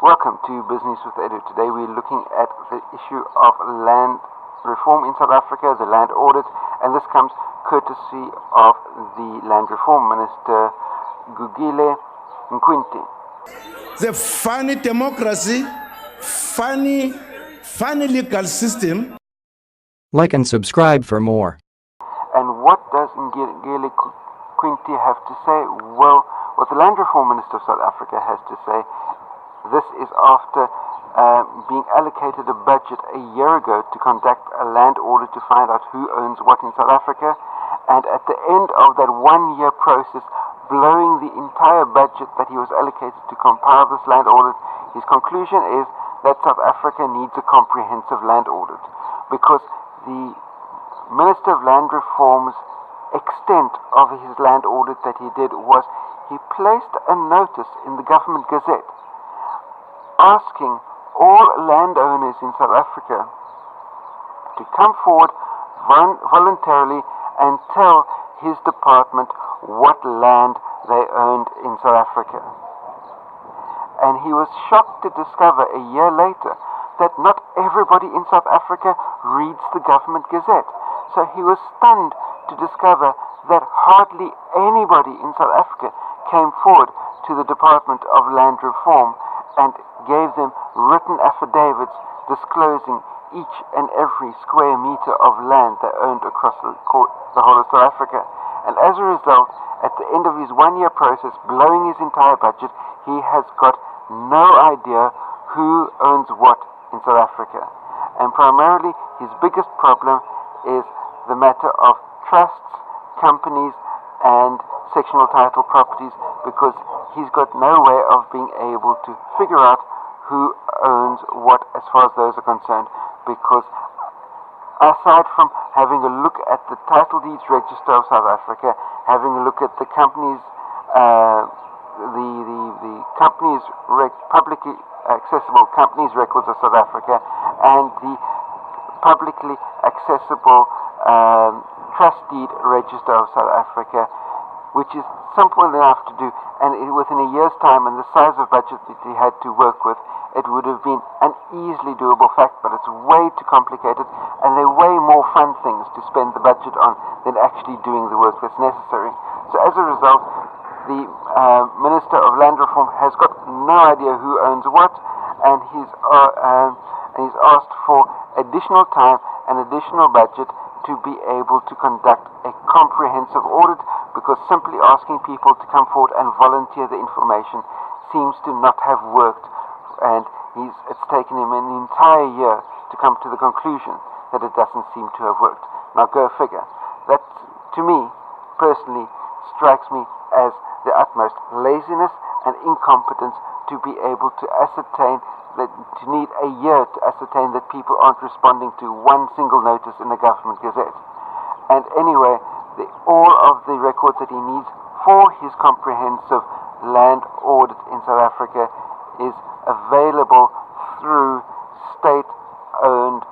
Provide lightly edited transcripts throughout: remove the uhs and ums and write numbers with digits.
Welcome to Business with Edu. Today we're looking at the issue of land reform in South Africa, the Land Audit, and this comes courtesy of the Land Reform Minister, Gugile Nkwinti. The funny democracy, funny legal system. Like and subscribe for more. And what does Gugile Nkwinti have to say? Well, what the Land Reform Minister of South Africa has to say, this is after being allocated a budget a year ago to conduct a land audit to find out who owns what in South Africa, and at the end of that 1 year process, blowing the entire budget that he was allocated to compile this land audit, his conclusion is that South Africa needs a comprehensive land audit, because the Minister of Land Reform's extent of his land audit that he did was he placed a notice in the Government Gazette asking all landowners in South Africa to come forward voluntarily and tell his department what land they owned in South Africa. And he was shocked to discover a year later that not everybody in South Africa reads the Government Gazette. So he was stunned to discover that hardly anybody in South Africa came forward to the Department of Land Reform and gave them written affidavits disclosing each and every square meter of land they owned across the whole of South Africa. And as a result, at the end of his 1 year process, blowing his entire budget, he has got no idea who owns what in South Africa. And primarily, his biggest problem is the matter of trusts, companies, and sectional title properties, because he's got no way of being able to figure out who owns what as far as those are concerned, because aside from having a look at the title deeds register of South Africa, having a look at the companies, the companies publicly accessible companies records of South Africa, and the publicly accessible trust deed register of South Africa, which is simple enough to do, and within a year's time and the size of budget that he had to work with, it would have been an easily doable fact, but it's way too complicated, and there are way more fun things to spend the budget on than actually doing the work that's necessary. So as a result, the Minister of Land Reform has got no idea who owns what, and he's asked for additional time and additional budget to be able to conduct a comprehensive audit, because simply asking people to come forward and volunteer the information seems to not have worked, and it's taken him an entire year to come to the conclusion that it doesn't seem to have worked. Now go figure. That, to me, personally, strikes me as the utmost laziness and incompetence to be able to ascertain that, to need a year to ascertain that people aren't responding to one single notice in the Government Gazette. And anyway, all of the records that he needs for his comprehensive land audit in South Africa is available through state-owned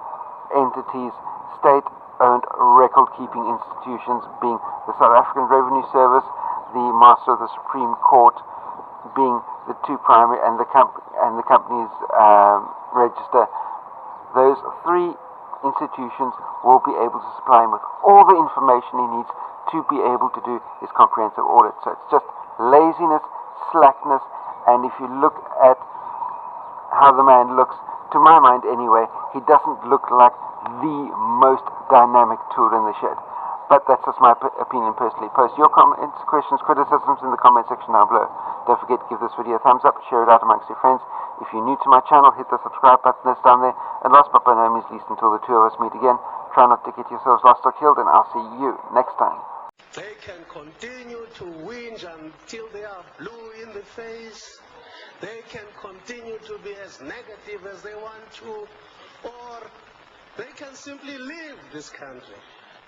entities, state-owned record-keeping institutions, being the South African Revenue Service, the Master of the Supreme Court, being the two primary, and the company's register. Those three institutions will be able to supply him with all the information he needs to be able to do his comprehensive audit. So it's just laziness, slackness, and if you look at how the man looks, to my mind anyway, he doesn't look like the most dynamic tool in the shed. But that's just my opinion personally. Post your comments, questions, criticisms in the comment section down below. Don't forget to give this video a thumbs up, share it out amongst your friends. If you're new to my channel, hit the subscribe button that's down there. And last but by no means least, until the two of us meet again, try not to get yourselves lost or killed, and I'll see you next time. They can continue to whinge until they are blue in the face. They can continue to be as negative as they want to, or they can simply leave this country.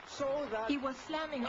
So that he was slamming